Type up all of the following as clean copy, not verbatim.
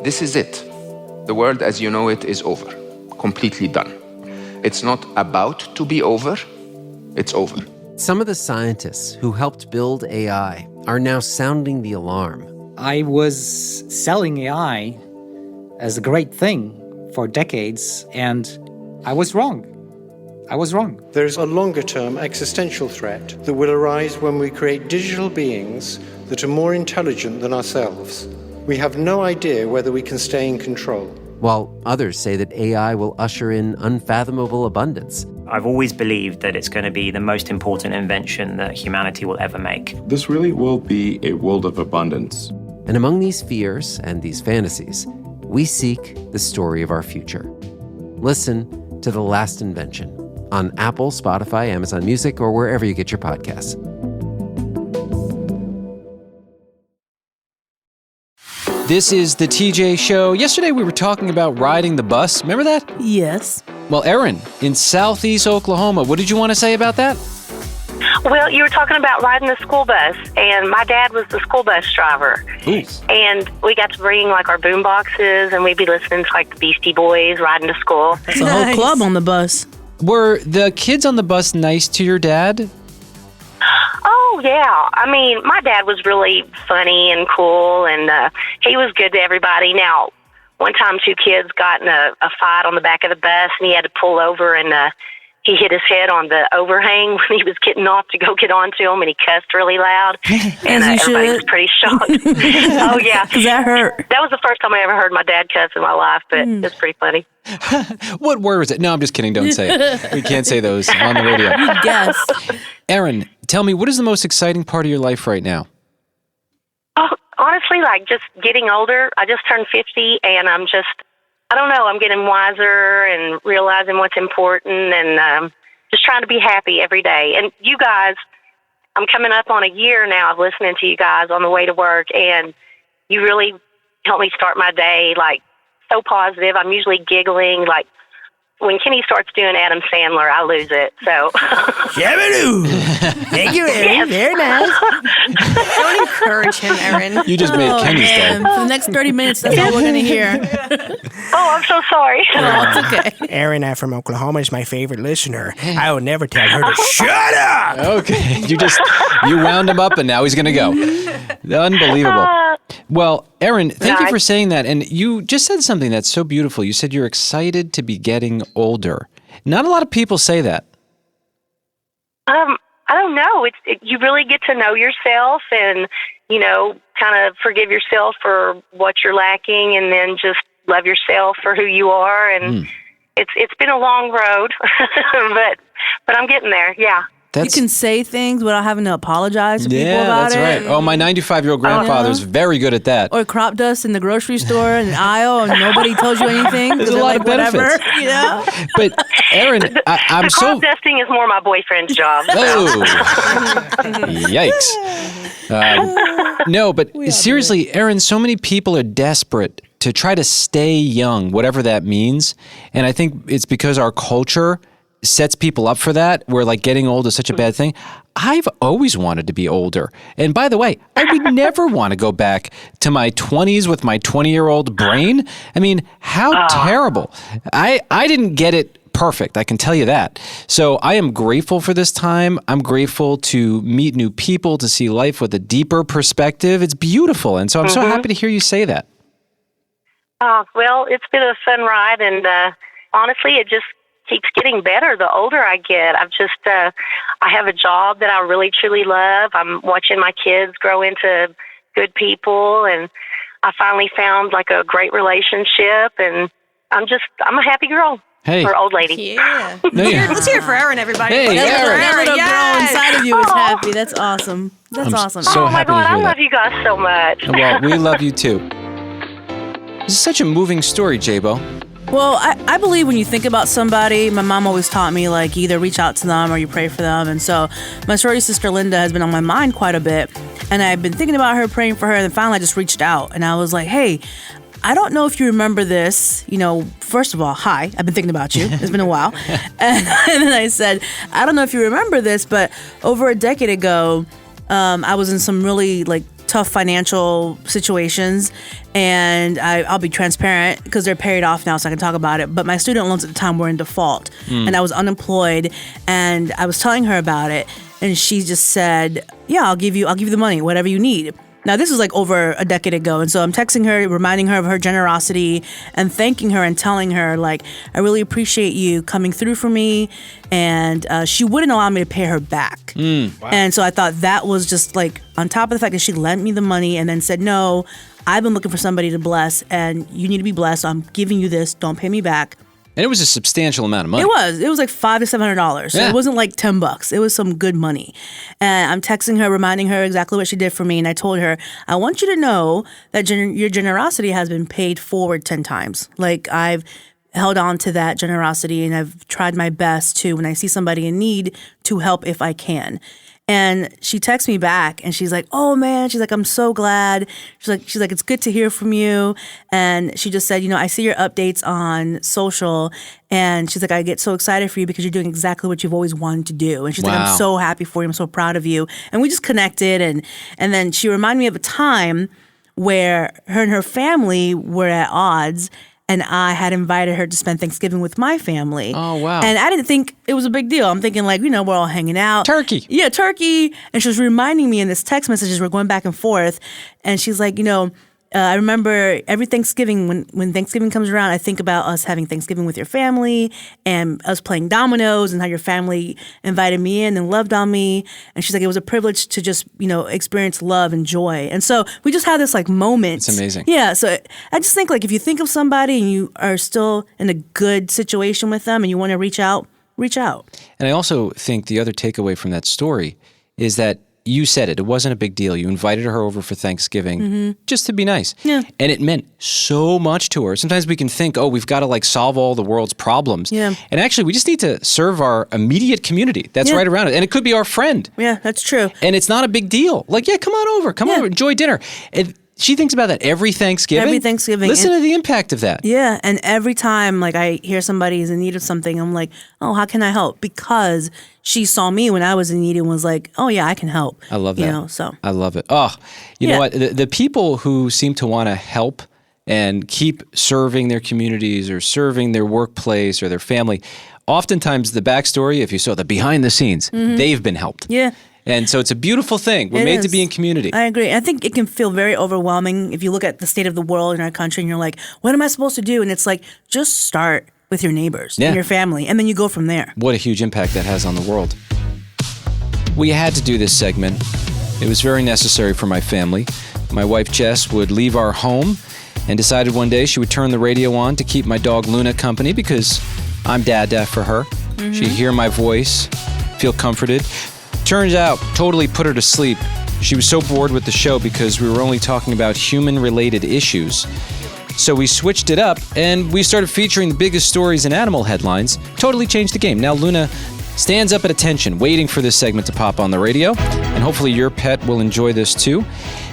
this is it. The world as you know it is over, completely done. It's not about to be over, it's over. Some of the scientists who helped build AI are now sounding the alarm. I was selling AI as a great thing for decades, and I was wrong. There's a longer-term existential threat that will arise when we create digital beings that are more intelligent than ourselves. We have no idea whether we can stay in control. While others say that AI will usher in unfathomable abundance. I've always believed that it's going to be the most important invention that humanity will ever make. This really will be a world of abundance. And among these fears and these fantasies, we seek the story of our future. Listen to The Last Invention on Apple, Spotify, Amazon Music, or wherever you get your podcasts. This is the TJ Show. Yesterday we were talking about riding the bus. Remember that? Yes. Well, Erin, in Southeast Oklahoma, what did you want to say about that? Well, you were talking about riding the school bus, and my dad was the school bus driver. Ooh. And we got to bring, like, our boom boxes, and we'd be listening to, like, the Beastie Boys riding to school. That's a whole club on the bus. Were the kids on the bus nice to your dad? Oh, yeah. I mean, my dad was really funny and cool, and he was good to everybody. Now, one time 2 kids got in a fight on the back of the bus, and he had to pull over, and he hit his head on the overhang when he was getting off to go get onto him, and he cussed really loud. And everybody was pretty shocked. Oh, yeah. Because that hurt. That was the first time I ever heard my dad cuss in my life, but it's pretty funny. What word was it? No, I'm just kidding. Don't say it. We can't say those on the radio. You guessed. Erin, tell me, what is the most exciting part of your life right now? Oh, honestly, like just getting older. I just turned 50, and I don't know, I'm getting wiser and realizing what's important and just trying to be happy every day. And you guys, I'm coming up on a year now of listening to you guys on the way to work, and you really help me start my day, like, so positive. I'm usually giggling, like, when Kenny starts doing Adam Sandler, I lose it. So, Thank you, Erin. Yes. Very nice. Don't encourage him, Erin. You just made Kenny's day. For the next 30 minutes, that's all we're going to hear. Oh, I'm so sorry. Oh, it's okay. Erin from Oklahoma is my favorite listener. I will never tell her to shut up. Okay, you wound him up, and now he's going to go. Unbelievable. Well, Erin, thank you for saying that. And you just said something that's so beautiful. You said you're excited to be getting older. Not a lot of people say that. I don't know. You really get to know yourself and, kind of forgive yourself for what you're lacking, and then just love yourself for who you are. And it's been a long road, but I'm getting there. Yeah. You can say things without having to apologize to people about that's it. right. Oh, my 95-year-old grandfather's very good at that. Or crop dust in the grocery store in the aisle and nobody tells you anything. There's a lot of benefits. Whatever, But, Erin, I'm the crop dusting is more my boyfriend's job. Oh, yikes. No, but seriously, Erin, so many people are desperate to try to stay young, whatever that means. And I think it's because our culture sets people up for that, where like getting old is such a bad thing. I've always wanted to be older. And by the way, I would never want to go back to my 20s with my 20-year-old brain. I mean, how terrible. I didn't get it perfect, I can tell you that. So I am grateful for this time. I'm grateful to meet new people, to see life with a deeper perspective. It's beautiful. And so I'm so happy to hear you say that. Well, it's been a fun ride, and honestly, it just keeps getting better the older I get. I have a job that I really truly love. I'm watching my kids grow into good people, and I finally found like a great relationship, and I'm a happy girl. Hey. Or old lady. Yeah. Let's hear it for Erin, everybody. Hey, Erin. That little girl inside of you is happy. That's awesome. That's awesome. So my happy God, to hear I love that. you guys so much. Well, we love you too. This is such a moving story, J-Bo. Well, I believe when you think about somebody, my mom always taught me, like, either reach out to them or you pray for them. And so my sorority sister Linda has been on my mind quite a bit. And I've been thinking about her, praying for her, and then finally I just reached out. And I was like, hey, I don't know if you remember this. First of all, hi, I've been thinking about you. It's been a while. And then I said, I don't know if you remember this, but over a decade ago, I was in some really, tough financial situations, and I'll be transparent because they're paid off now, so I can talk about it. But my student loans at the time were in default, and I was unemployed, and I was telling her about it, and she just said, "Yeah, I'll give you the money, whatever you need." Now, this was like over a decade ago. And so I'm texting her, reminding her of her generosity and thanking her and telling her, like, I really appreciate you coming through for me. And she wouldn't allow me to pay her back. Wow. And so I thought that was just like, on top of the fact that she lent me the money and then said, no, I've been looking for somebody to bless and you need to be blessed. So I'm giving you this. Don't pay me back. And it was a substantial amount of money. It was like $500 to $700. So it wasn't like $10. It was some good money. And I'm texting her, reminding her exactly what she did for me. And I told her, I want you to know that your generosity has been paid forward 10 times. Like, I've held on to that generosity and I've tried my best to, when I see somebody in need, to help if I can. And she texts me back and she's like, oh man, she's like, I'm so glad. She's like, it's good to hear from you. And she just said, I see your updates on social. And she's like, I get so excited for you because you're doing exactly what you've always wanted to do. And she's like, I'm so happy for you. I'm so proud of you. And we just connected. And then she reminded me of a time where her and her family were at odds. And I had invited her to spend Thanksgiving with my family. Oh, wow. And I didn't think it was a big deal. I'm thinking like, we're all hanging out. Turkey. Yeah, turkey. And she was reminding me in this text messages, we're going back and forth. And she's like, I remember every Thanksgiving, when Thanksgiving comes around, I think about us having Thanksgiving with your family and us playing dominoes and how your family invited me in and loved on me. And she's like, it was a privilege to just, experience love and joy. And so we just had this like moment. It's amazing. Yeah. So I just think like if you think of somebody and you are still in a good situation with them and you want to reach out, reach out. And I also think the other takeaway from that story is that you said it wasn't a big deal. You invited her over for Thanksgiving just to be nice. Yeah. And it meant so much to her. Sometimes we can think, we've got to like solve all the world's problems. Yeah. And actually, we just need to serve our immediate community that's right around it. And it could be our friend. Yeah, that's true. And it's not a big deal. Like, come on over. Come over, enjoy dinner. And she thinks about that every Thanksgiving. Every Thanksgiving. Listen to the impact of that. Yeah, and every time like I hear somebody is in need of something, I'm like, oh, how can I help? Because she saw me when I was in need and was like, oh yeah, I can help. I love that. So I love it. Oh, you know what? The people who seem to want to help and keep serving their communities or serving their workplace or their family, oftentimes the backstory, if you saw the behind the scenes, they've been helped. Yeah. And so it's a beautiful thing. We're made to be in community. I agree. I think it can feel very overwhelming if you look at the state of the world in our country and you're like, what am I supposed to do? And it's like, just start with your neighbors and your family, and then you go from there. What a huge impact that has on the world. We had to do this segment. It was very necessary for my family. My wife, Jess, would leave our home and decided one day she would turn the radio on to keep my dog Luna company because I'm dad for her. She'd hear my voice, feel comforted. Turns out, totally put her to sleep. She was so bored with the show because we were only talking about human-related issues. So we switched it up, and we started featuring the biggest stories in animal headlines. Totally changed the game. Now Luna stands up at attention, waiting for this segment to pop on the radio, and hopefully your pet will enjoy this too.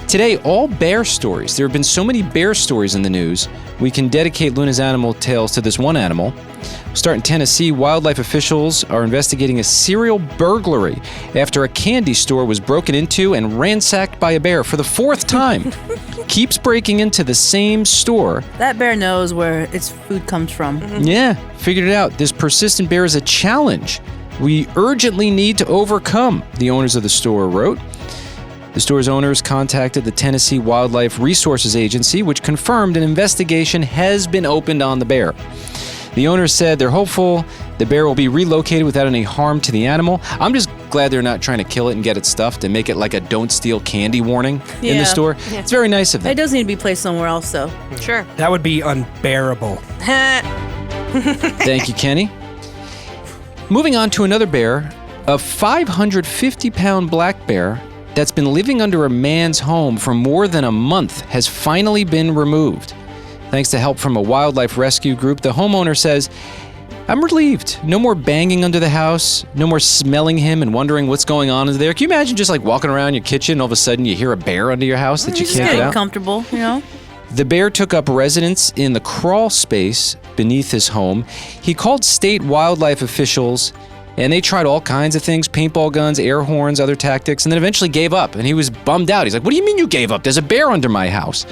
Today, all bear stories. There have been so many bear stories in the news, we can dedicate Luna's Animal Tales to this one animal. We'll start in Tennessee. Wildlife officials are investigating a serial burglary after a candy store was broken into and ransacked by a bear for the fourth time. Keeps breaking into the same store. That bear knows where its food comes from. Yeah, figured it out. This persistent bear is a challenge we urgently need to overcome, the owners of the store wrote. The store's owners contacted the Tennessee Wildlife Resources Agency, which confirmed an investigation has been opened on the bear. The owners said they're hopeful the bear will be relocated without any harm to the animal. I'm just glad they're not trying to kill it and get it stuffed and make it like a don't steal candy warning in the store. Yeah. It's very nice of them. It does need to be placed somewhere else, though. Sure. That would be unbearable. Thank you, Kenny. Moving on to another bear, a 550-pound black bear that's been living under a man's home for more than a month has finally been removed. Thanks to help from a wildlife rescue group, the homeowner says, I'm relieved. No more banging under the house. No more smelling him and wondering what's going on in there. Can you imagine just like walking around your kitchen and all of a sudden you hear a bear under your house that you can't get out? Comfortable, The bear took up residence in the crawl space beneath his home. He called state wildlife officials And they tried all kinds of things, paintball guns, air horns, other tactics, and then eventually gave up. And he was bummed out. He's like, what do you mean you gave up? There's a bear under my house.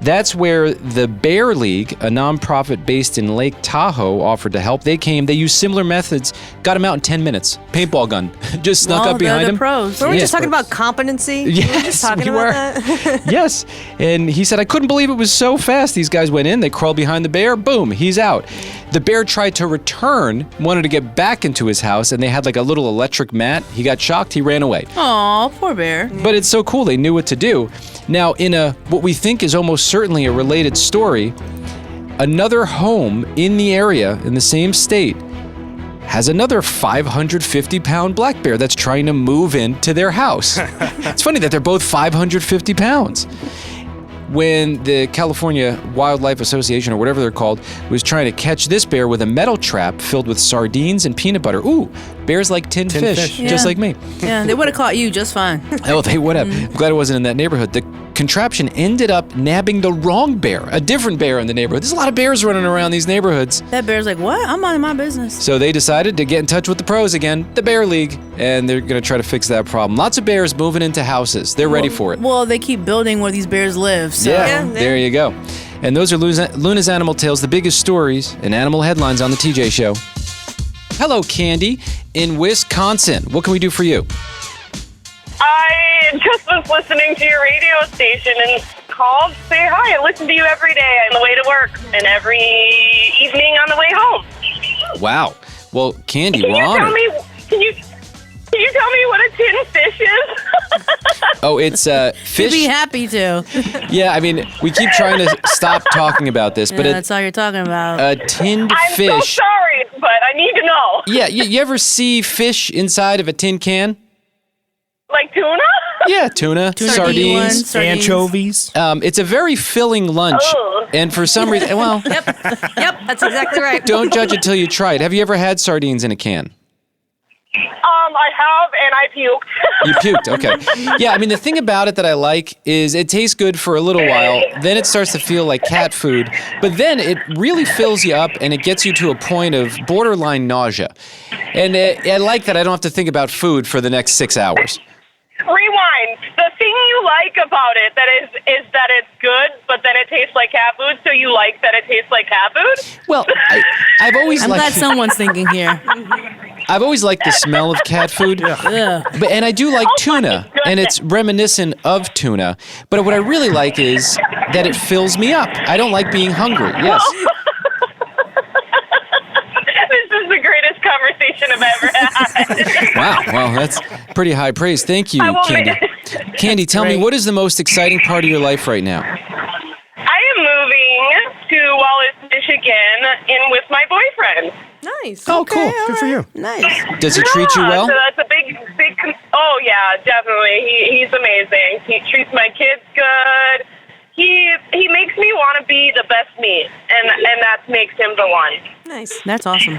That's where the Bear League, a nonprofit based in Lake Tahoe, offered to help. They came, they used similar methods, got him out in 10 minutes. Paintball gun. Just snuck up behind him. Pros. Were we just talking about competency? Yes, we were just talking about that? Yes. And he said, I couldn't believe it was so fast. These guys went in, they crawled behind the bear, boom, he's out. The bear tried to return, wanted to get back into his house, and they had like a little electric mat. He got shocked, he ran away. Aw, poor bear. But it's so cool, they knew what to do. Now, in what we think is almost certainly a related story, another home in the area, in the same state, has another 550-pound black bear that's trying to move into their house. It's funny that they're both 550 pounds. When the California Wildlife Association, or whatever they're called, was trying to catch this bear with a metal trap filled with sardines and peanut butter. Ooh, bears like tinned fish, just like me. Yeah, they would have caught you just fine. Oh, they would have. I'm glad it wasn't in that neighborhood. The contraption ended up nabbing the wrong bear, a different bear in the neighborhood. There's a lot of bears running around these neighborhoods. That bear's like, what? I'm minding my business. So they decided to get in touch with the pros again, the Bear League, and they're going to try to fix that problem. Lots of bears moving into houses. They're ready for it. Well, they keep building where these bears live. So. Yeah, there you go. And those are Luna's Animal Tales, the biggest stories and animal headlines on the TJ Show. Hello, Candy, in Wisconsin. What can we do for you? I just was listening to your radio station and called to say hi. I listen to you every day on the way to work and every evening on the way home. Wow. Well, Candy, Can we're honored. Can you tell me what a tin fish is? Oh, it's fish. You'd be happy to. Yeah, I mean, we keep trying to stop talking about this, but that's all you're talking about. a tinned fish. I'm so sorry, but I need to know. Yeah, you ever see fish inside of a tin can? Like tuna? Yeah, tuna, sardines, anchovies. It's a very filling lunch, Ugh. and for some reason, well, Yep, that's exactly right. don't judge it till you try it. Have you ever had sardines in a can? I have, and I puked. You puked, okay. Yeah, I mean, the thing about it that I like is it tastes good for a little while, then it starts to feel like cat food, but then it really fills you up and it gets you to a point of borderline nausea. And I like that I don't have to think about food for the next 6 hours. Rewind. The thing you like about it is that it's good, but then it tastes like cat food, so you like that it tastes like cat food? Well, I've always I'm liked... glad someone's thinking here. I've always liked the smell of cat food, and I do like tuna, and it's reminiscent of tuna. But what I really like is that it fills me up. I don't like being hungry. Yes. This is the greatest conversation I've ever had. Wow. Well, that's pretty high praise. Thank you, Candy. Candy, tell me, what is the most exciting part of your life right now? I am moving to Wallace, Michigan, in with my boyfriend. Nice. Oh, cool. Good for you. Nice. Does he treat you well? So that's a big. Oh yeah, definitely. He's amazing. He treats my kids good. He makes me want to be the best me, and that makes him the one. Nice. That's awesome.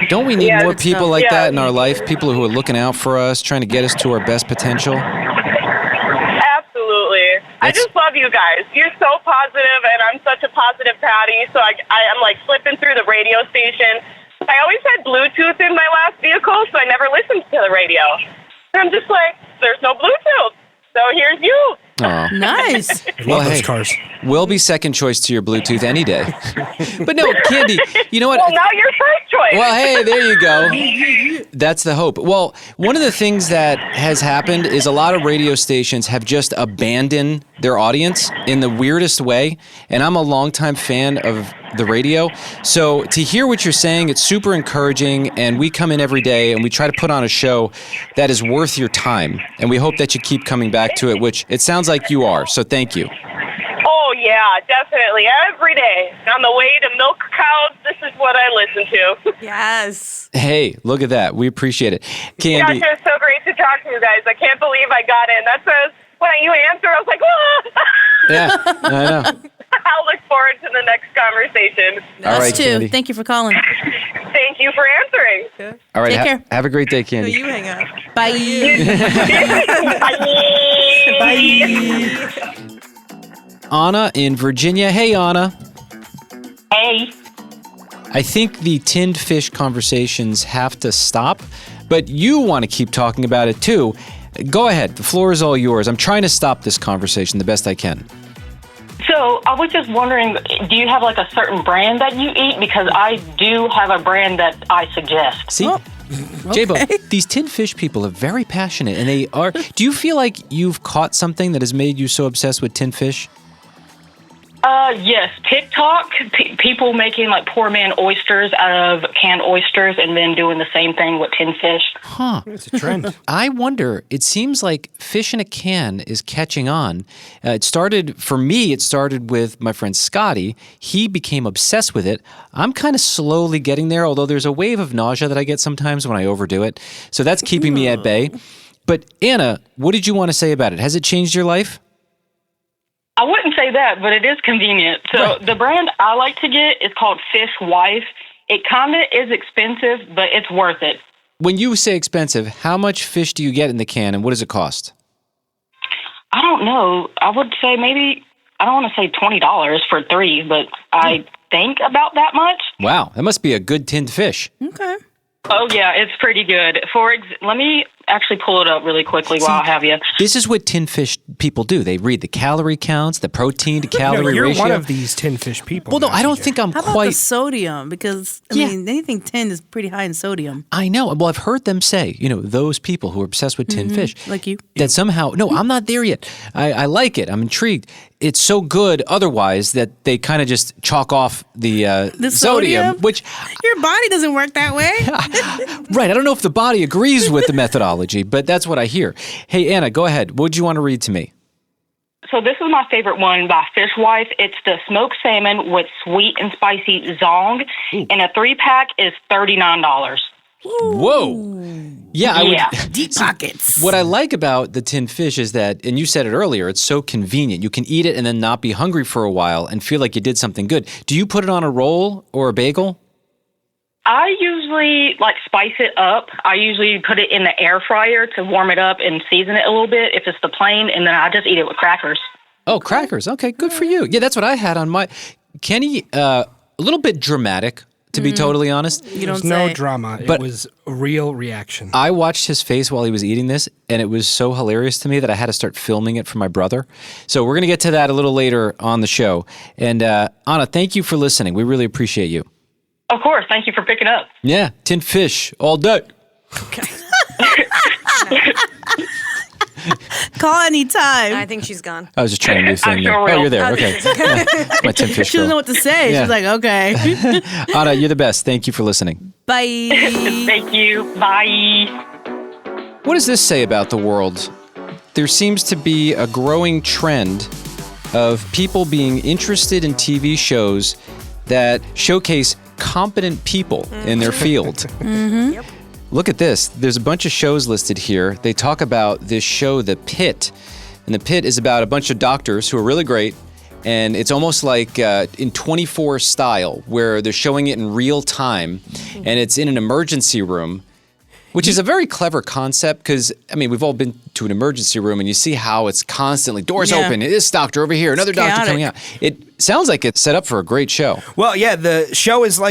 Don't we need more good people stuff. like that in our life? People who are looking out for us, trying to get us to our best potential? Absolutely. I just love you guys. You're so positive, and I'm such a positive Patty. So I'm like flipping through the radio station. I always had Bluetooth in my last vehicle, so I never listened to the radio. And I'm just like, there's no Bluetooth. So here's you. Aw. Nice. Well, those hey, cars. we'll be second choice to your Bluetooth any day. But no, Candy, you know what? Well, now you're first choice. Well, hey, there you go. That's the hope. Well, one of the things that has happened is a lot of radio stations have just abandoned their audience in the weirdest way. And I'm a longtime fan of the radio. So to hear what you're saying, it's super encouraging. And we come in every day and we try to put on a show that is worth your time. And we hope that you keep coming back to it, which it sounds like you are. So thank you. Oh, yeah, definitely. Every day. On the way to milk cows, this is what I listen to. Yes. Hey, look at that. We appreciate it. Gosh, Candy. it was so great to talk to you guys. I can't believe I got in. That's when you answered, I was like, whoa. Yeah, I know. I'll look forward to the next conversation. All right, Us too. Candy. Thank you for calling. Thank you for answering. All right, Take care. have a great day, Candy. You hang up. Bye. Anna in Virginia. Hey, Anna. Hey. I think the tinned fish conversations have to stop, but you want to keep talking about it too. Go ahead. The floor is all yours. I'm trying to stop this conversation the best I can. So I was just wondering, do you have like a certain brand that you eat? Because I do have a brand that I suggest. See? J-Bo, these tinned fish people are very passionate, and they are. Do you feel like you've caught something that has made you so obsessed with tinned fish? Yes, TikTok, people making like poor man oysters out of canned oysters and then doing the same thing with tinned fish. Huh. It's a trend. I wonder, it seems like fish in a can is catching on. It started with my friend Scotty. He became obsessed with it. I'm kind of slowly getting there, although there's a wave of nausea that I get sometimes when I overdo it. So that's keeping me at bay. But Anna, what did you want to say about it? Has it changed your life? I wouldn't say that, but it is convenient. So the brand I like to get is called Fish Wife. It kind of is expensive, but it's worth it. When you say expensive, how much fish do you get in the can, and what does it cost? I don't know. I would say maybe, I don't want to say $20 for 3, but I think about that much. Wow, that must be a good tinned fish. Okay. Oh, yeah, it's pretty good. Let me actually pull it up really quickly while I have you. This is what tinned fish people do. They read the calorie counts, the protein to calorie you're ratio. one of these tinned fish people. Well, no, I don't think I'm How about the sodium? Because, I mean, anything tinned is pretty high in sodium. I know. Well, I've heard them say, those people who are obsessed with tinned fish. Like you. That somehow, no, I'm not there yet. I like it. I'm intrigued. It's so good otherwise that they kind of just chalk off the sodium, which... Your body doesn't work that way. Right. I don't know if the body agrees with the methodology, but that's what I hear. Hey, Anna, go ahead. What do you want to read to me? So this is my favorite one by Fish Wife. It's the smoked salmon with sweet and spicy zong, and a 3-pack is $39. Whoa. Yeah, I would. Deep pockets. What I like about the tinned fish is that, and you said it earlier, it's so convenient. You can eat it and then not be hungry for a while and feel like you did something good. Do you put it on a roll or a bagel? I usually spice it up. I usually put it in the air fryer to warm it up and season it a little bit if it's the plain, and then I just eat it with crackers. Oh, crackers. Okay, good for you. Yeah, that's what I had on my... Kenny, a little bit dramatic, to be totally honest. There's no drama. It was a real reaction. I watched his face while he was eating this, and it was so hilarious to me that I had to start filming it for my brother. So we're going to get to that a little later on the show. And Anna, thank you for listening. We really appreciate you. Of course. Thank you for picking up. Yeah, tinned fish all day. Okay. Call anytime. I think she's gone. I was just trying to do a thing there. Oh, you're there. Okay. Yeah. My tinned fish She doesn't girl. know what to say. Yeah. She's like, okay. Anna, you're the best. Thank you for listening. Bye. Thank you. Bye. What does this say about the world? There seems to be a growing trend of people being interested in TV shows that showcase competent people in their field. Mm-hmm. Yep. Look at this. There's a bunch of shows listed here. They talk about this show, The Pitt. And The Pitt is about a bunch of doctors who are really great. And it's almost like in 24 style, where they're showing it in real time. And it's in an emergency room, which is a very clever concept because, I mean, we've all been to an emergency room and you see how it's constantly, doors open, this doctor over here, another doctor coming out. It sounds like it's set up for a great show. Well, yeah, the show is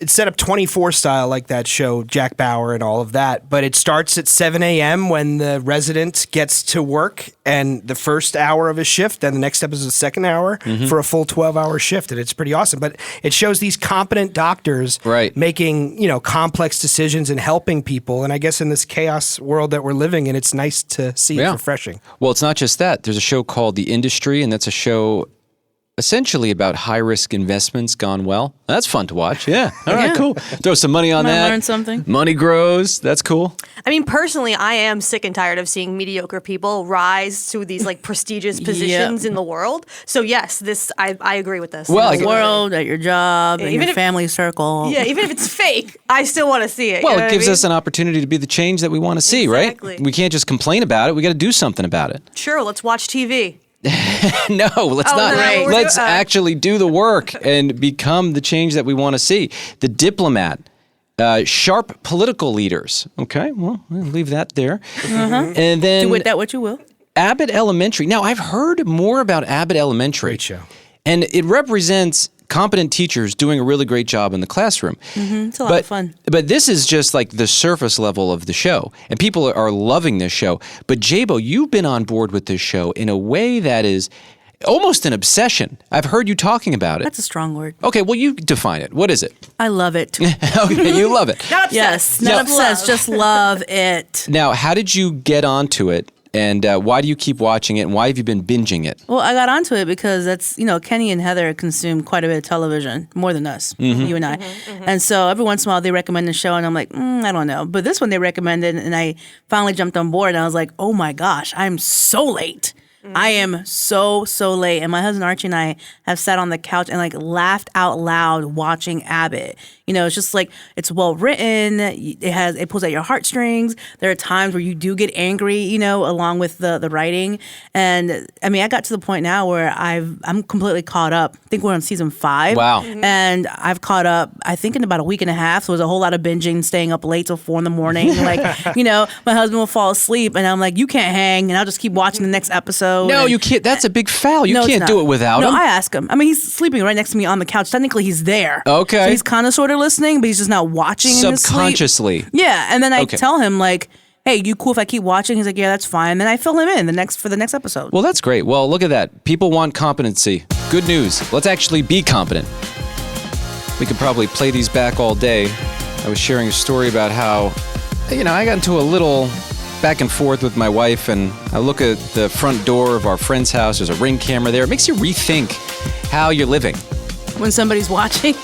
it's set up 24 style like that show, Jack Bauer and all of that. But it starts at 7 a.m. when the resident gets to work and the first hour of his shift. Then the next step is the second hour for a full 12-hour shift. And it's pretty awesome. But it shows these competent doctors making, complex decisions and helping people. And I guess in this chaos world that we're living in, it's nice to see it refreshing. Well, it's not just that. There's a show called The Industry, and that's a show essentially about high-risk investments gone well. That's fun to watch. Yeah. All right, cool. Throw some money on that. Learn something. Money grows. That's cool. I mean, personally, I am sick and tired of seeing mediocre people rise to these prestigious positions in the world. So yes, I agree with this. Well, in the world, at your job, in your family circle. Yeah, even if it's fake, I still want to see it. Well, it gives us an opportunity to be the change that we want to see, right? We can't just complain about it. We got to do something about it. Sure, let's watch TV. No, let's not. Let's actually do the work and become the change that we want to see. The Diplomat, sharp political leaders. Okay, well, we'll leave that there. And then do with that what you will. Abbott Elementary. Now, I've heard more about Abbott Elementary. Great show. And it represents competent teachers doing a really great job in the classroom. It's a lot of fun. But this is just like the surface level of the show, and people are loving this show. But Jabo, you've been on board with this show in a way that is almost an obsession. I've heard you talking about it. That's a strong word. Okay, well, you define it. What is it? I love it. Okay, you love it. Not obsessed. Yes, not obsessed, just love it. Now, how did you get onto it? And why do you keep watching it? And why have you been binging it? Well, I got onto it because that's, Kenny and Heather consume quite a bit of television, more than us, you and I. And so every once in a while they recommend a show and I'm like, I don't know. But this one they recommended and I finally jumped on board and I was like, oh my gosh, I'm so late. I am so late. And my husband Archie and I have sat on the couch and like laughed out loud watching Abbott. It's just like, it's well written. It pulls at your heartstrings. There are times where you do get angry, along with the writing. And I mean, I got to the point now where I'm completely caught up. I think we're on season 5. Wow. And I've caught up, I think, in about a week and a half. So it was a whole lot of binging, staying up late till 4 a.m. Like, my husband will fall asleep and I'm like, you can't hang. And I'll just keep watching the next episode. No, you can't. That's a big foul. You can't do it without him. No, I ask him. I mean, he's sleeping right next to me on the couch. Technically, he's there. Okay. So he's kind of sort of listening, but he's just not watching in his sleep. Subconsciously. Yeah, and then I tell him like, hey, you cool if I keep watching? He's like, yeah, that's fine. Then I fill him in for the next episode. Well, that's great. Well, look at that. People want competency. Good news. Let's actually be competent. We could probably play these back all day. I was sharing a story about how, I got into a little back and forth with my wife, and I look at the front door of our friend's house. There's a Ring camera there. It makes you rethink how you're living. When somebody's watching?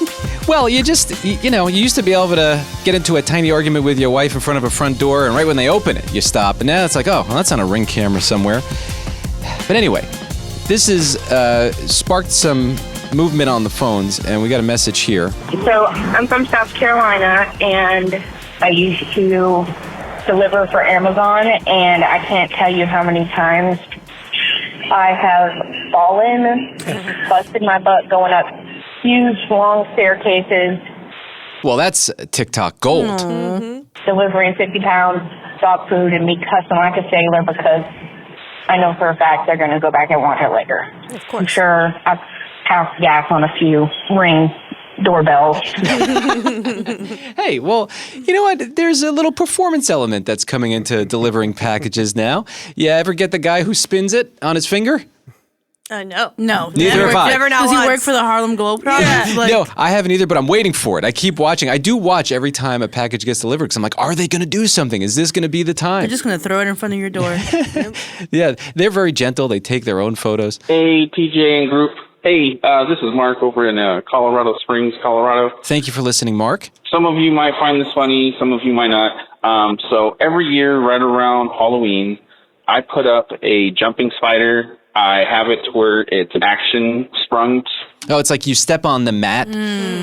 Well, you just, you used to be able to get into a tiny argument with your wife in front of a front door, and right when they open it, you stop. And now it's like, oh, well, that's on a Ring camera somewhere. But anyway, this has sparked some movement on the phones, and we got a message here. So I'm from South Carolina, and I used to deliver for Amazon, and I can't tell you how many times I have fallen, busted my butt going up huge, long staircases. Well, that's TikTok gold. Delivering 50 pounds dog food and me cussing like a sailor because I know for a fact they're going to go back and want it later. Of course. I'm sure I've pounced gas on a few Ring doorbells. Hey, well, you know what? There's a little performance element that's coming into delivering packages now. You ever get the guy who spins it on his finger? No. Neither have I. Never not Does he once. work for the Harlem Globetrotters? Yeah. No, I haven't either, but I'm waiting for it. I keep watching. I do watch every time a package gets delivered because I'm like, are they going to do something? Is this going to be the time? They're just going to throw it in front of your door. Yeah, they're very gentle. They take their own photos. Hey, TJ and group. Hey, this is Mark over in Colorado Springs, Colorado. Thank you for listening, Mark. Some of you might find this funny, some of you might not. So every year, right around Halloween, I put up a jumping spider. I have it to where it's an action sprung. Oh, it's like you step on the mat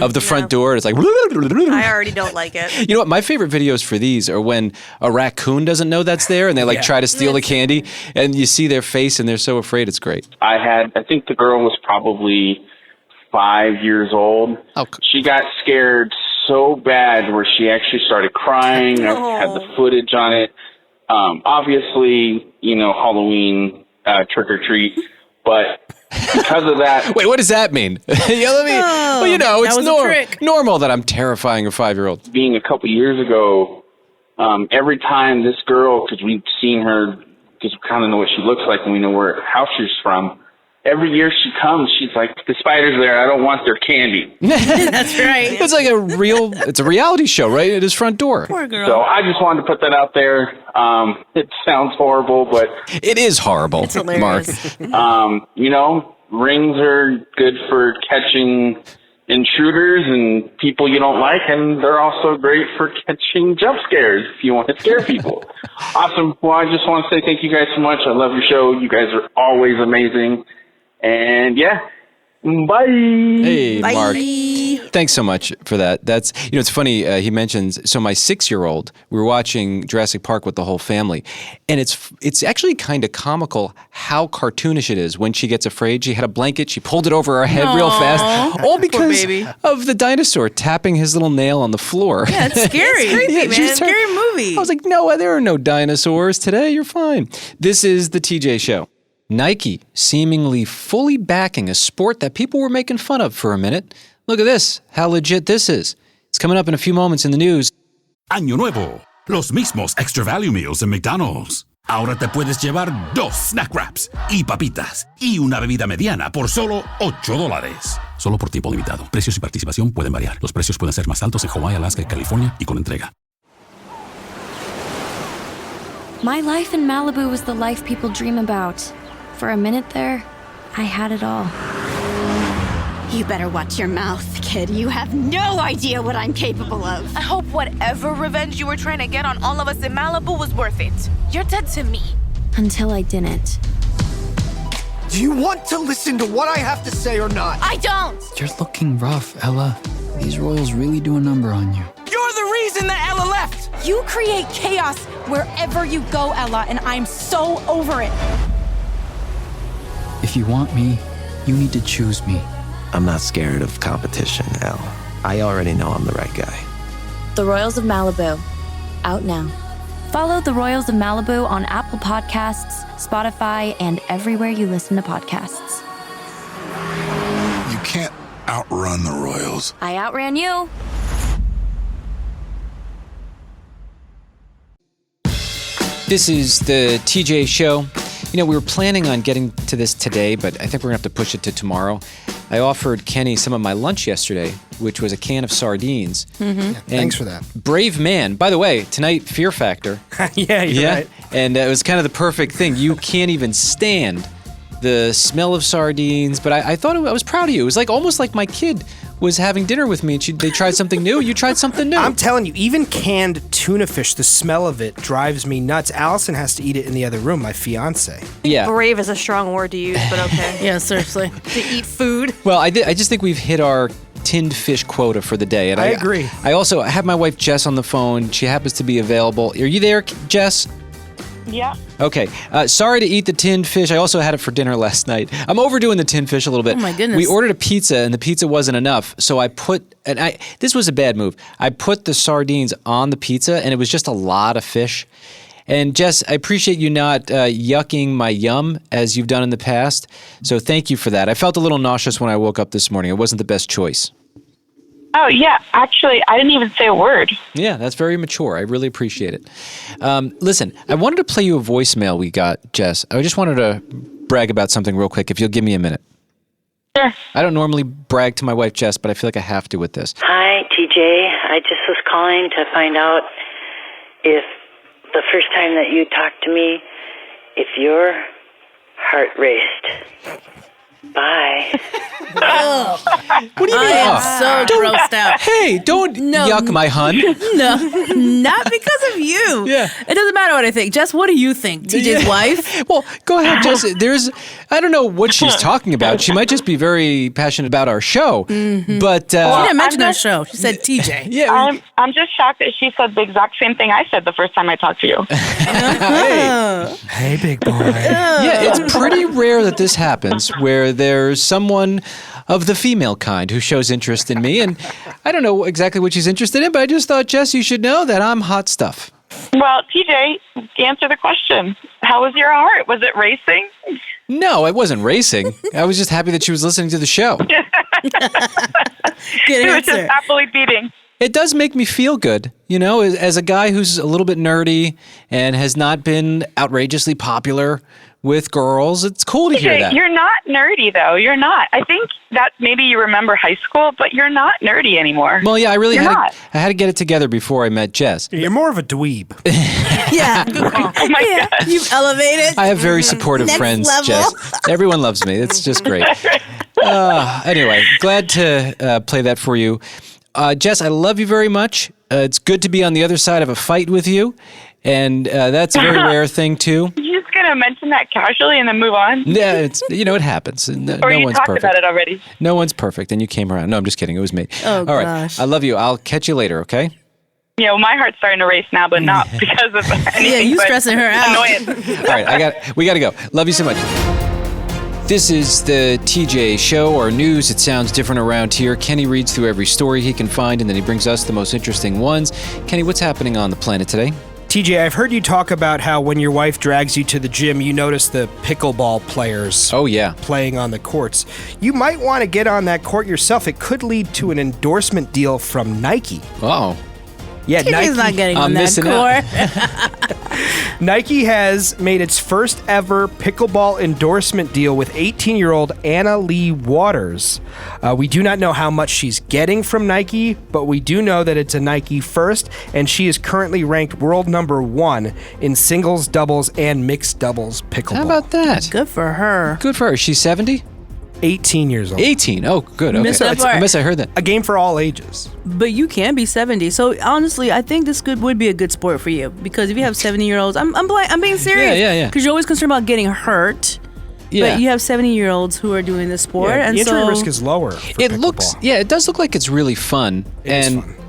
of the front door. It's like... I already don't like it. You know what? My favorite videos for these are when a raccoon doesn't know that's there and they try to steal the candy and you see their face and they're so afraid. It's great. I think the girl was probably 5 years old. Oh. She got scared so bad where she actually started crying. I had the footage on it. Obviously, Halloween... trick or treat, but because of that. Wait, what does that mean? It's normal that I'm terrifying a 5-year-old. Being a couple years ago, every time this girl, because we've seen her, because we kind of know what she looks like and we know where house she's from. Every year she comes, she's like, the spider's there. I don't want their candy. That's right. It's like it's a reality show, right? At his front door. Poor girl. So I just wanted to put that out there. It sounds horrible, but it is horrible. It's hilarious. Mark. Rings are good for catching intruders and people you don't like, and they're also great for catching jump scares if you want to scare people. Awesome. Well, I just want to say thank you guys so much. I love your show. You guys are always amazing. And bye. Hey, Bye. Mark. Thanks so much for that. That's, it's funny. He mentions, so my 6-year-old, we were watching Jurassic Park with the whole family. And it's actually kind of comical how cartoonish it is. When she gets afraid, she had a blanket, she pulled it over her head real fast. All because of the dinosaur tapping his little nail on the floor. Yeah, it's scary. It's creepy, man. Scary movie. I was like, no, there are no dinosaurs today. You're fine. This is the TJ Show. Nike seemingly fully backing a sport that people were making fun of for a minute. Look at this, how legit this is. It's coming up in a few moments in the news. Año Nuevo, los mismos Extra Value Meals en McDonald's. Ahora te puedes llevar 2 snack wraps y papitas y una bebida mediana por solo $8. Solo por tiempo limitado. Precios y participación pueden variar. Los precios pueden ser más altos en Hawaii, Alaska y California y con entrega. My life in Malibu was the life people dream about. For a minute there, I had it all. You better watch your mouth, kid. You have no idea what I'm capable of. I hope whatever revenge you were trying to get on all of us in Malibu was worth it. You're dead to me. Until I didn't. Do you want to listen to what I have to say or not? I don't! You're looking rough, Ella. These royals really do a number on you. You're the reason that Ella left! You create chaos wherever you go, Ella, and I'm so over it. If you want me, you need to choose me. I'm not scared of competition, Elle. I already know I'm the right guy. The Royals of Malibu. Out now. Follow The Royals of Malibu on Apple Podcasts, Spotify, and everywhere you listen to podcasts. You can't outrun the Royals. I outran you. This is the TJ Show. You know, we were planning on getting to this today, but I think we're going to have to push it to tomorrow. I offered Kenny some of my lunch yesterday, which was a can of sardines. Mm-hmm. Yeah, thanks for that. Brave man. By the way, tonight, Fear Factor. Yeah, you're right. And it was kind of the perfect thing. You can't even stand the smell of sardines, but I thought I was proud of you. It was like almost like my kid was having dinner with me and they tried something new. You tried something new. I'm telling you, even canned tuna fish, the smell of it drives me nuts. Allison has to eat it in the other room, my fiance. Yeah. Brave is a strong word to use, but okay. Yeah, seriously. To eat food. Well, I just think we've hit our tinned fish quota for the day. And I agree. I also have my wife Jess on the phone. She happens to be available. Are you there, Jess? Yeah. Okay. Sorry to eat the tinned fish. I also had it for dinner last night. I'm overdoing the tinned fish a little bit. Oh my goodness. We ordered a pizza and the pizza wasn't enough. So this was a bad move. I put the sardines on the pizza and it was just a lot of fish. And Jess, I appreciate you not yucking my yum as you've done in the past. So thank you for that. I felt a little nauseous when I woke up this morning. It wasn't the best choice. Oh, yeah. Actually, I didn't even say a word. Yeah, that's very mature. I really appreciate it. Listen, I wanted to play you a voicemail we got, Jess. I just wanted to brag about something real quick, if you'll give me a minute. Sure. I don't normally brag to my wife, Jess, but I feel like I have to with this. Hi, TJ. I just was calling to find out if the first time that you talked to me, if your heart raced. Bye. What do you mean? I am so grossed out. Hey, don't yuck my hun. No, not because of you. Yeah. It doesn't matter what I think. Jess, what do you think? TJ's wife? Well, go ahead, Jess. I don't know what she's talking about. She might just be very passionate about our show. Mm-hmm. But she didn't mention our show. She said TJ. Yeah. I'm just shocked that she said the exact same thing I said the first time I talked to you. Hey, big boy. Yeah, it's pretty rare that this happens where there's someone of the female kind who shows interest in me. And I don't know exactly what she's interested in, but I just thought, Jess, you should know that I'm hot stuff. Well, TJ, answer the question. How was your heart? Was it racing? No, it wasn't racing. I was just happy that she was listening to the show. It was just happily beating. It does make me feel good, you know, as a guy who's a little bit nerdy and has not been outrageously popular with girls. It's cool to hear that. You're not nerdy, though. You're not. I think that maybe you remember high school, but you're not nerdy anymore. Well, yeah, I had to get it together before I met Jess. You're more of a dweeb. Yeah. Oh my God. You've elevated. I have very supportive Next friends, level. Jess. Everyone loves me. It's just great. Anyway, glad to play that for you. Jess, I love you very much. It's good to be on the other side of a fight with you. And that's a very rare thing, too. You're just going to mention that casually and then move on? Yeah, it happens. No you one's talked perfect. about it already? No one's perfect, and you came around. No, I'm just kidding. It was me. Oh, All right. gosh. I love you. I'll catch you later, okay? Yeah, well, my heart's starting to race now, but not because of anything. Yeah, you but stressing her out. Annoyance. All right, we got to go. Love you so much. This is the TJ Show, our news. It sounds different around here. Kenny reads through every story he can find, and then he brings us the most interesting ones. Kenny, what's happening on the planet today? TJ, I've heard you talk about how when your wife drags you to the gym, you notice the pickleball players playing on the courts. You might want to get on that court yourself. It could lead to an endorsement deal from Nike. Oh. Yeah, TJ's not getting on that court. Nike has made its first ever pickleball endorsement deal with 18-year-old Anna Lee Waters. We do not know how much she's getting from Nike, but we do know that it's a Nike first, and she is currently ranked world number 1 in singles, doubles, and mixed doubles pickleball. How about that? Good for her. Good for her. She's 70? 18 years old. 18. Oh, good. Okay. Missed that part. I must have heard that. A game for all ages. But you can be 70. So honestly, I think this would be a good sport for you, because if you have 70-year-olds, I'm being serious. Yeah. Because you're always concerned about getting hurt. Yeah. But you have 70-year-olds who are doing this sport, and the injury so risk is lower. It does look like it's really fun.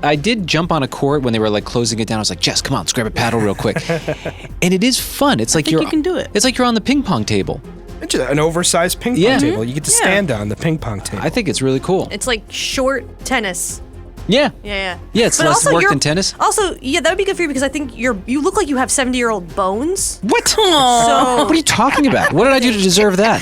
I did jump on a court when they were like closing it down. I was like, Jess, come on, let's grab a paddle real quick. And it is fun. It's like you can do it. It's like you're on the ping pong table. It's an oversized ping pong table. You get to stand on the ping pong table. I think it's really cool. It's like short tennis. Yeah. Yeah. Yeah, it's But less also work you're- than tennis. Also, yeah, that would be good for you because I think you look like you have 70-year-old bones. What? So What are you talking about? What did I do to deserve that?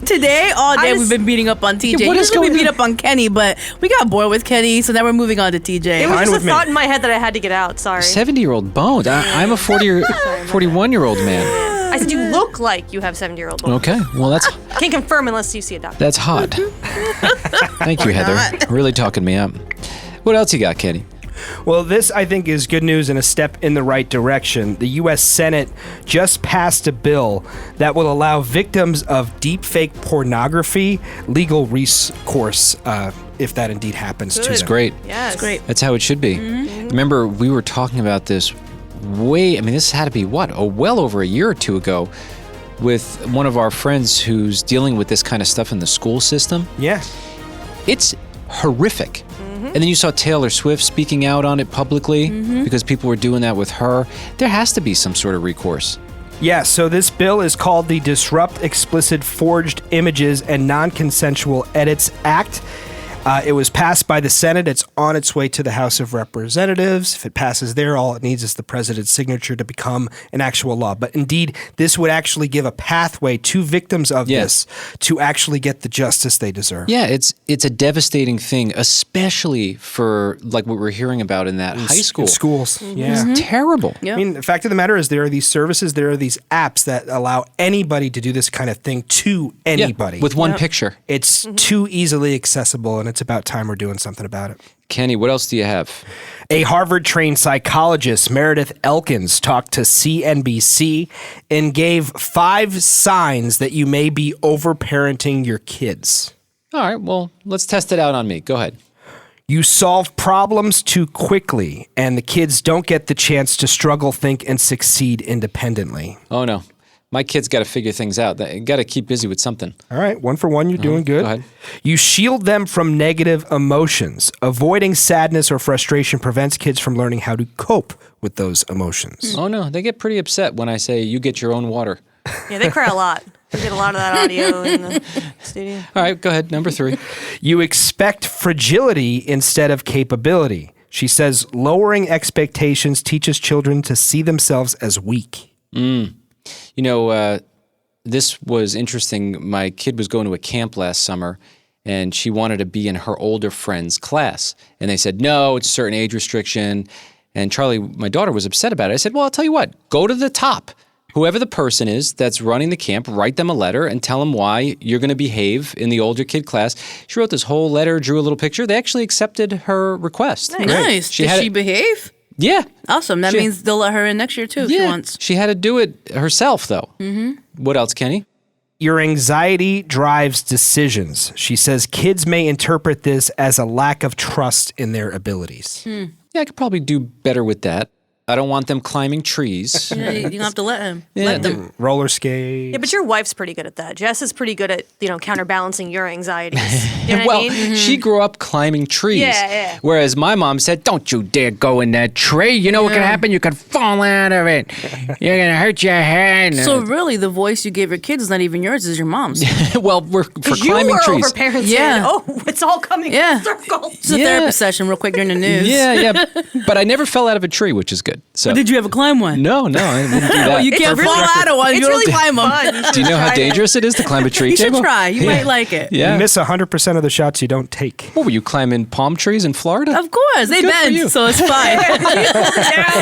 Today, all day, we've been beating up on TJ. Yeah, what is Usually we going beat up on Kenny, but we got bored with Kenny, so now we're moving on to TJ. it was just a thought in my head that I had to get out. Sorry. 70-year-old bones. I'm a 41-year-old man. I said you look like you have 70-year-old bones. Okay, well that's Can't confirm unless you see a doctor. that's hot. Thank you, Heather. Really talking me up. What else you got, Kenny? Well, this, I think, is good news and a step in the right direction. The U.S. Senate just passed a bill that will allow victims of deepfake pornography legal recourse if that indeed happens to them. It's great. Yes. It's great. That's how it should be. Remember, we were talking about this this had to be, well over a year or two ago with one of our friends who's dealing with this kind of stuff in the school system. Yeah. It's horrific. And then you saw Taylor Swift speaking out on it publicly because people were doing that with her. There has to be some sort of recourse. Yeah, so this bill is called the Disrupt Explicit Forged Images and Non-Consensual Edits Act. It was passed by the Senate. It's on its way to the House of Representatives. If it passes there, all it needs is the president's signature to become an actual law. But indeed, this would actually give a pathway to victims of this to actually get the justice they deserve. Yeah, it's a devastating thing, especially for like what we're hearing about in that high school. In schools. Yeah. It's terrible. I mean, the fact of the matter is there are these services, there are these apps that allow anybody to do this kind of thing to anybody. With one picture. It's too easily accessible, and it's about time we're doing something about it. Kenny, what else do you have? A Harvard-trained psychologist, Meredith Elkins, talked to CNBC and gave 5 signs that you may be overparenting your kids. All right, well, let's test it out on me. Go ahead. You solve problems too quickly, and the kids don't get the chance to struggle, think, and succeed independently. Oh, no. My kids got to figure things out. They got to keep busy with something. All right, 1 for 1, you're doing good. Go ahead. You shield them from negative emotions. Avoiding sadness or frustration prevents kids from learning how to cope with those emotions. Oh, no. They get pretty upset when I say, you get your own water. Yeah, they cry a lot. We get a lot of that audio in the studio. All right, go ahead. Number 3. You expect fragility instead of capability. She says lowering expectations teaches children to see themselves as weak. You know, this was interesting. My kid was going to a camp last summer, and she wanted to be in her older friend's class. And they said, no, it's a certain age restriction. And Charlie, my daughter, was upset about it. I said, well, I'll tell you what. Go to the top. Whoever the person is that's running the camp, write them a letter and tell them why you're going to behave in the older kid class. She wrote this whole letter, drew a little picture. They actually accepted her request. Nice. Did she behave? Yeah. Awesome. That means they'll let her in next year, too, if she wants. She had to do it herself, though. What else, Kenny? Your anxiety drives decisions. She says kids may interpret this as a lack of trust in their abilities. Yeah, I could probably do better with that. I don't want them climbing trees. Yeah, you don't have to let him. Yeah, Let them. Roller skate. Yeah, but your wife's pretty good at that. Jess is pretty good at, counterbalancing your anxieties. You know what Well, I mean? she grew up climbing trees. Yeah. Whereas my mom said, don't you dare go in that tree. You know what can happen? You could fall out of it. You're going to hurt your head. So really, the voice you gave your kids is not even yours, it's your mom's. Well, we're for You climbing were trees. overparented. Yeah. Oh, it's all coming full circle. It's a therapy session real quick during the news. Yeah. But I never fell out of a tree, which is good. good. So But did you ever climb one? No, I didn't do that. Well, you can't fall out of one. It's You don't really climb fun. them. Do you know how dangerous it is to climb a tree? You should J-Bo? try. You might like it. Yeah. You miss 100% of the shots you don't take. What were you climbing palm trees in Florida? Of course, they Good for you. bend, so it's fine.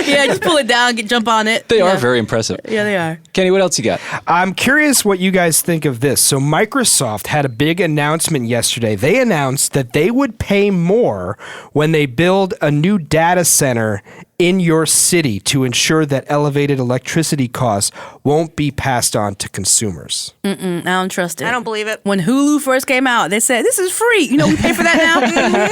Yeah, just pull it down, jump on it. They Yeah. are very impressive. Yeah, they are. Kenny, what else you got? I'm curious what you guys think of this. So Microsoft had a big announcement yesterday. They announced that they would pay more when they build a new data center in your city to ensure that elevated electricity costs won't be passed on to consumers. I don't trust it. I don't believe it. When Hulu first came out, they said, this is free. You know, we pay for that now.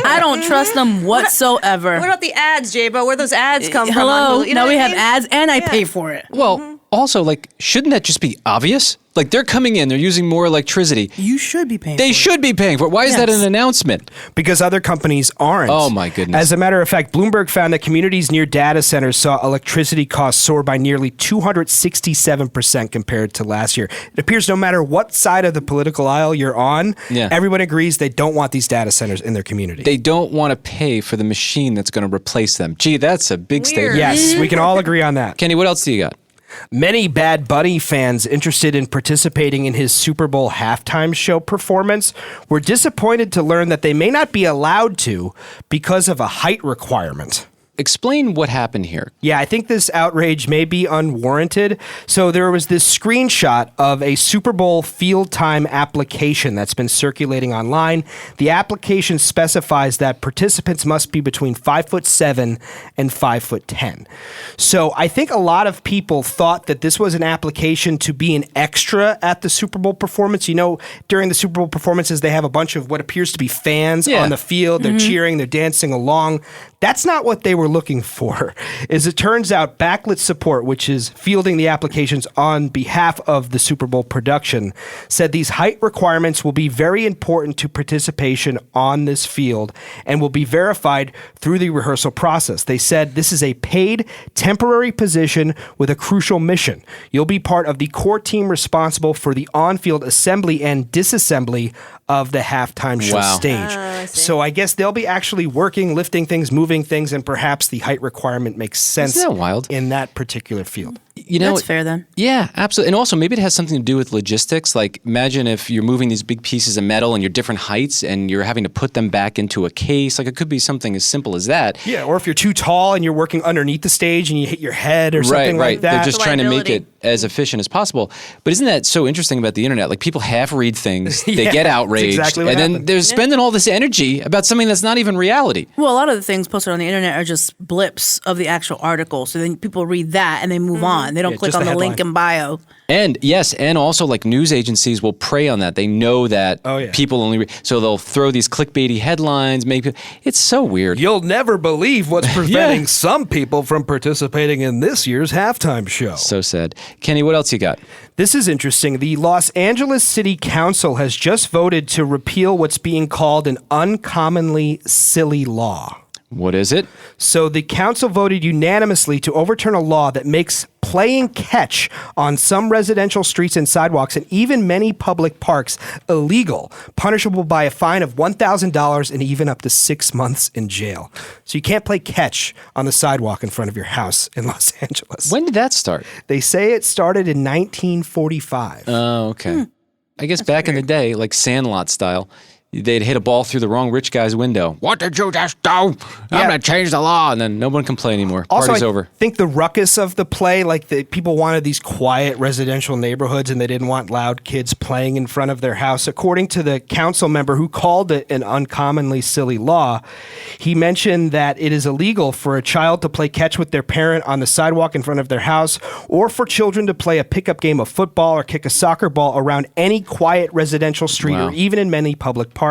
I don't trust them whatsoever. What about the ads, J-Bo? Where those ads come from? Hello? on Hulu? You know Now what we I have mean? ads and I pay for it. Well, also, like, shouldn't that just be obvious? Like, they're coming in, they're using more electricity. You should be paying They should be paying for it. Why is that Yes. an announcement? Because other companies aren't. Oh, my goodness. As a matter of fact, Bloomberg found that communities near data centers saw electricity costs soar by nearly 267% compared to last year. It appears no matter what side of the political aisle you're on, Yeah. everyone agrees they don't want these data centers in their community. They don't want to pay for the machine that's going to replace them. Gee, that's a big statement. Yes, we can all agree on that. Kenny, what else do you got? Many Bad Bunny fans interested in participating in his Super Bowl halftime show performance were disappointed to learn that they may not be allowed to because of a height requirement. Explain what happened here. Yeah, I think this outrage may be unwarranted. So there was this screenshot of a Super Bowl field time application that's been circulating online. The application specifies that participants must be between 5'7" and 5'10". So I think a lot of people thought that this was an application to be an extra at the Super Bowl performance. You know, during the Super Bowl performances, they have a bunch of what appears to be fans on the field. They're cheering, they're dancing along. That's not what they were looking for. As it turns out, Backlit Support, which is fielding the applications on behalf of the Super Bowl production, said these height requirements will be very important to participation on this field and will be verified through the rehearsal process. They said this is a paid temporary position with a crucial mission. You'll be part of the core team responsible for the on-field assembly and disassembly of the halftime show stage. So I guess they'll be actually working, lifting things, moving things, and perhaps the height requirement makes sense Isn't that wild? in that particular field. You know, That's fair then. Yeah, absolutely. And also, maybe it has something to do with logistics. Like, imagine if you're moving these big pieces of metal and you're different heights and you're having to put them back into a case. Like, it could be something as simple as that. Yeah, or if you're too tall and you're working underneath the stage and you hit your head or something like that. They're just trying to make it as efficient as possible. But isn't that so interesting about the internet? Like, people half read things, they Yeah, get that's outraged, exactly what and then happened. they're spending all this energy about something that's not even reality. Well, a lot of the things posted on the internet are just blips of the actual article. So then people read that and they move on. They don't click just on the the link in bio. And yes, and also like news agencies will prey on that. They know that people only so they'll throw these clickbaity headlines. Maybe it's so weird. You'll never believe what's preventing some people from participating in this year's halftime show. So sad. Kenny, what else you got? This is interesting. The Los Angeles City Council has just voted to repeal what's being called an uncommonly silly law. What is it? So the council voted unanimously to overturn a law that makes playing catch on some residential streets and sidewalks and even many public parks illegal, punishable by a fine of $1,000 and even up to 6 months in jail. So you can't play catch on the sidewalk in front of your house in Los Angeles. When did that start? They say it started in 1945. Oh, okay. I guess back in the day, like Sandlot style, they'd hit a ball through the wrong rich guy's window. What did you just do? I'm going to change the law. And then no one can play anymore. Also, Party's I over. think the ruckus of the play, like the people wanted these quiet residential neighborhoods and they didn't want loud kids playing in front of their house. According to the council member who called it an uncommonly silly law, he mentioned that it is illegal for a child to play catch with their parent on the sidewalk in front of their house or for children to play a pickup game of football or kick a soccer ball around any quiet residential street or even in many public parks.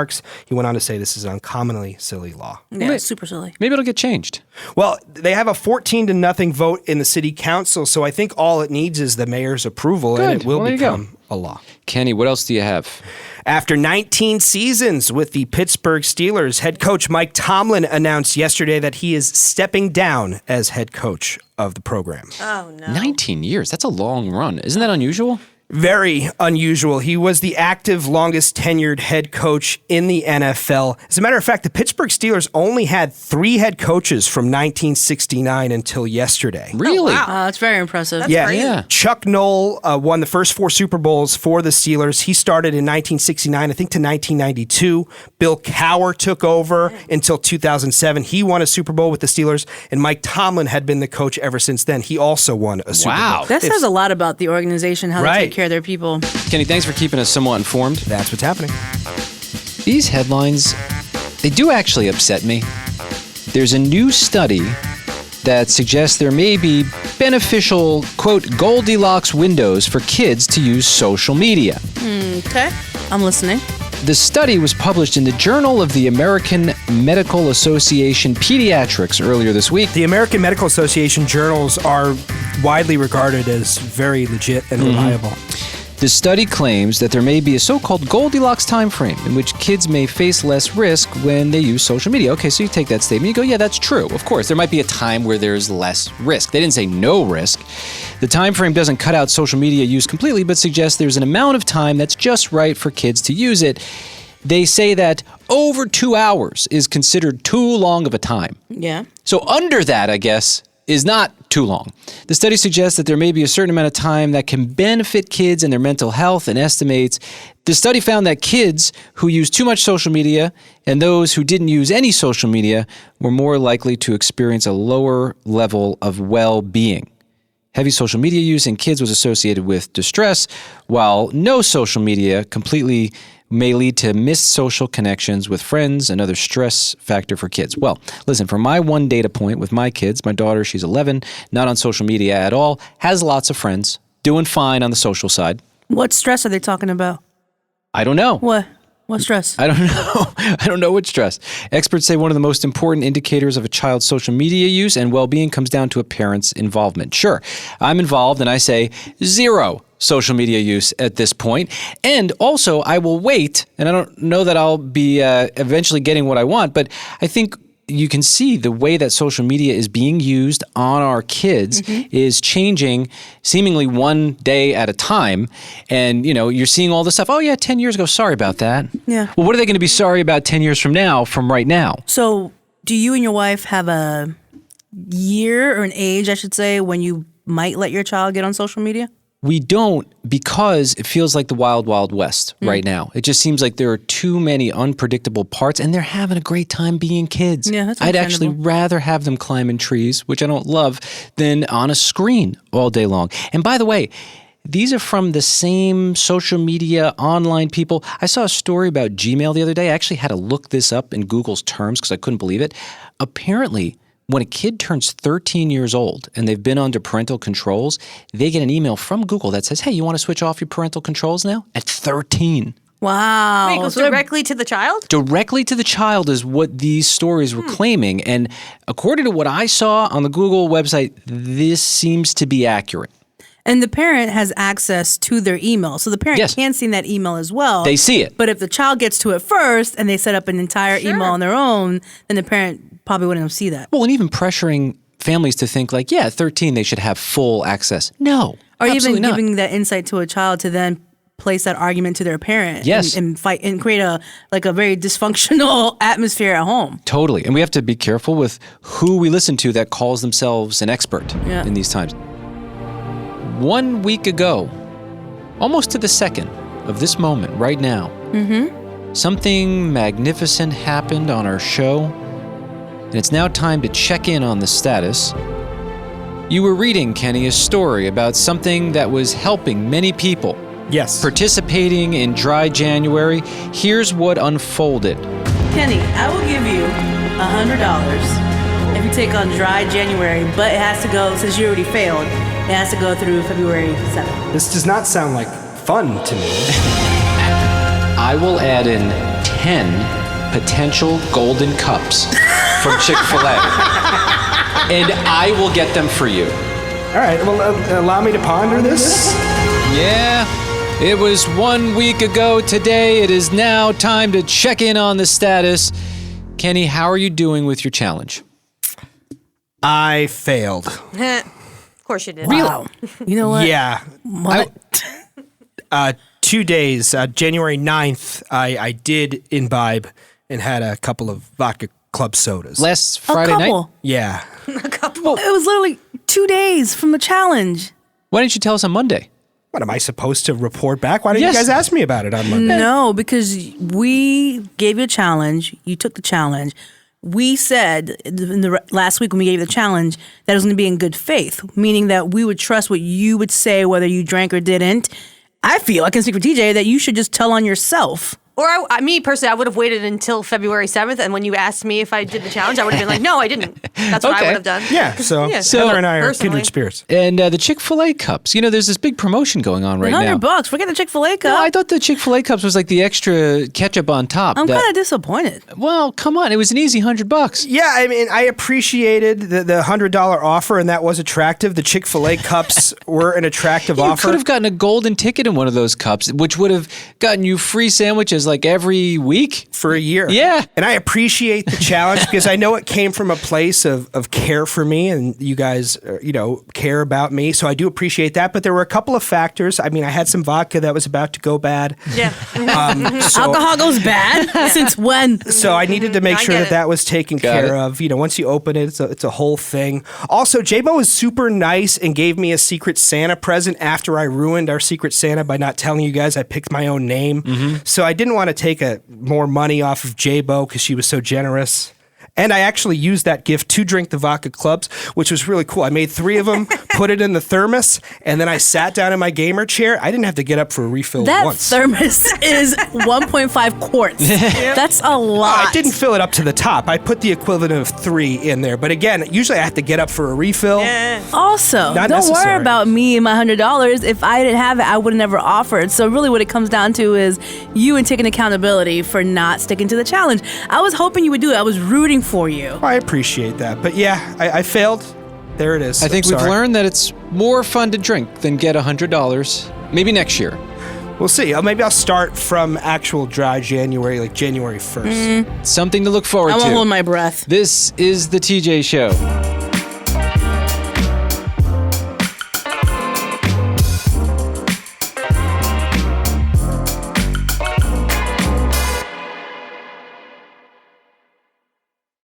He went on to say this is an uncommonly silly law. Yeah, it's super silly. Maybe it'll get changed. Well, they have a 14-0 vote in the city council, so I think all it needs is the mayor's approval, and Good. it will Well, there you go. become a law. Kenny, what else do you have? After 19 seasons with the Pittsburgh Steelers, head coach Mike Tomlin announced yesterday that he is stepping down as head coach of the program. Oh, no. 19 years. That's a long run. Isn't that unusual? Very unusual. He was the active, longest tenured head coach in the NFL. As a matter of fact, the Pittsburgh Steelers only had 3 head coaches from 1969 until yesterday. Really? Oh, wow. That's very impressive. Yeah. Chuck Noll won the first 4 Super Bowls for the Steelers. He started in 1969, I think, to 1992. Bill Cowher took over until 2007. He won a Super Bowl with the Steelers, and Mike Tomlin had been the coach ever since then. He also won a Super Bowl. That says a lot about the organization, how they take care of their people. Kenny, thanks for keeping us somewhat informed. That's what's happening. These headlines, they do actually upset me. There's a new study that suggests there may be beneficial, quote, Goldilocks windows for kids to use social media. Okay, I'm listening. The study was published in the Journal of the American Medical Association Pediatrics earlier this week. The American Medical Association journals are widely regarded as very legit and reliable. The study claims that there may be a so-called Goldilocks time frame in which kids may face less risk when they use social media. Okay, so you take that statement, you go, yeah, that's true. Of course, there might be a time where there's less risk. They didn't say no risk. The time frame doesn't cut out social media use completely, but suggests there's an amount of time that's just right for kids to use it. They say that over 2 hours is considered too long of a time. Yeah. So under that, I guess, is not too long. The study suggests that there may be a certain amount of time that can benefit kids and their mental health, and estimates the study found that kids who use too much social media and those who didn't use any social media were more likely to experience a lower level of well-being. Heavy social media use in kids was associated with distress, while no social media completely may lead to missed social connections with friends, another stress factor for kids. Well, listen, for my one data point with my kids, my daughter, she's 11, not on social media at all, has lots of friends, doing fine on the social side. What stress are they talking about? I don't know. What stress? I don't know. I don't know what stress. Experts say one of the most important indicators of a child's social media use and well-being comes down to a parent's involvement. Sure, I'm involved and I say 0 social media use at this point. And also, I will wait, and I don't know that I'll be eventually getting what I want, but I think you can see the way that social media is being used on our kids is changing seemingly one day at a time. And, you know, you're seeing all this stuff. Oh, yeah, 10 years ago. Sorry about that. Yeah. Well, what are they going to be sorry about 10 years from now, from right now? So do you and your wife have a year or an age, I should say, when you might let your child get on social media? We don't, because it feels like the wild, wild west right now. It just seems like there are too many unpredictable parts, and they're having a great time being kids. Yeah, that's I'd actually rather have them climbing trees, which I don't love, than on a screen all day long. And by the way, these are from the same social media online people. I saw a story about Gmail the other day. I actually had to look this up in Google's terms because I couldn't believe it. Apparently, when a kid turns 13 years old and they've been under parental controls, they get an email from Google that says, hey, you want to switch off your parental controls now? At 13. Wow. Wait, it goes directly to the child? Directly to the child is what these stories were claiming. And according to what I saw on the Google website, this seems to be accurate. And the parent has access to their email. So the parent can see that email as well. They see it. But if the child gets to it first and they set up an entire email on their own, then the parent probably wouldn't see that. Well, and even pressuring families to think like, yeah, at 13, they should have full access. No, or absolutely even not. giving that insight to a child to then place that argument to their parent and fight and create a very dysfunctional atmosphere at home. Totally. And we have to be careful with who we listen to that calls themselves an expert in these times. 1 week ago, almost to the second of this moment right now, something magnificent happened on our show, and it's now time to check in on the status. You were reading, Kenny, a story about something that was helping many people. Yes. Participating in Dry January. Here's what unfolded. Kenny, I will give you $100 if you take on Dry January, but it has to go, since you already failed, it has to go through February 7th. This does not sound like fun to me. I will add in 10 potential golden cups from Chick-fil-A. And I will get them for you. All right, well, allow me to ponder this. Yeah, it was 1 week ago today. It is now time to check in on the status. Kenny, how are you doing with your challenge? I failed. Of course you did. Wow. You know what? Yeah. 2 days. January 9th, I did imbibe and had a couple of vodka club sodas. Last Friday night? Yeah. It was literally 2 days from the challenge. Why didn't you tell us on Monday? What, am I supposed to report back? Why didn't you guys ask me about it on Monday? No, because we gave you a challenge. You took the challenge. We said in the last week when we gave you the challenge that it was going to be in good faith, meaning that we would trust what you would say whether you drank or didn't. I feel, I can speak for TJ, that you should just tell on yourself. Or me personally, I would have waited until February 7th, and when you asked me if I did the challenge, I would have been like, no, I didn't. That's what I would have done. Yeah, so Heather and I are kindred spirits. And the Chick-fil-A cups. You know, there's this big promotion going on right now. $100. Forget the Chick-fil-A cup. No, I thought the Chick-fil-A cups was like the extra ketchup on top. I'm kind of disappointed. Well, come on. It was an easy $100. Yeah, I mean, I appreciated the $100 offer, and that was attractive. The Chick-fil-A cups were an attractive offer. You could have gotten a golden ticket in one of those cups, which would have gotten you free sandwiches like every week. For a year. Yeah. And I appreciate the challenge because I know it came from a place of care for me, and you guys, care about me. So I do appreciate that. But there were a couple of factors. I mean, I had some vodka that was about to go bad. Yeah. Alcohol goes bad? Since when? So I needed to make sure that was taken care of. Once you open it, it's a whole thing. Also, J-Bo was super nice and gave me a Secret Santa present after I ruined our Secret Santa by not telling you guys I picked my own name. Mm-hmm. So I didn't want to take more money off of J-Bo because she was so generous. And I actually used that gift to drink the vodka clubs, which was really cool. I made 3 of them, put it in the thermos, and then I sat down in my gamer chair. I didn't have to get up for a refill once. That thermos is 1.5 quarts. That's a lot. I didn't fill it up to the top. I put the equivalent of 3 in there. But again, usually I have to get up for a refill. Also, Not don't necessary. worry about me and my $100. If I didn't have it, I would have never offered. So really what it comes down to is you and taking accountability for not sticking to the challenge. I was hoping you would do it. I was rooting for you. I appreciate that. But yeah, I failed. There it is. I think we've learned that it's more fun to drink than get $100. Maybe next year. We'll see. Maybe I'll start from actual dry January, like January 1st. Something to look forward to. I won't hold my breath. This is The TJ Show.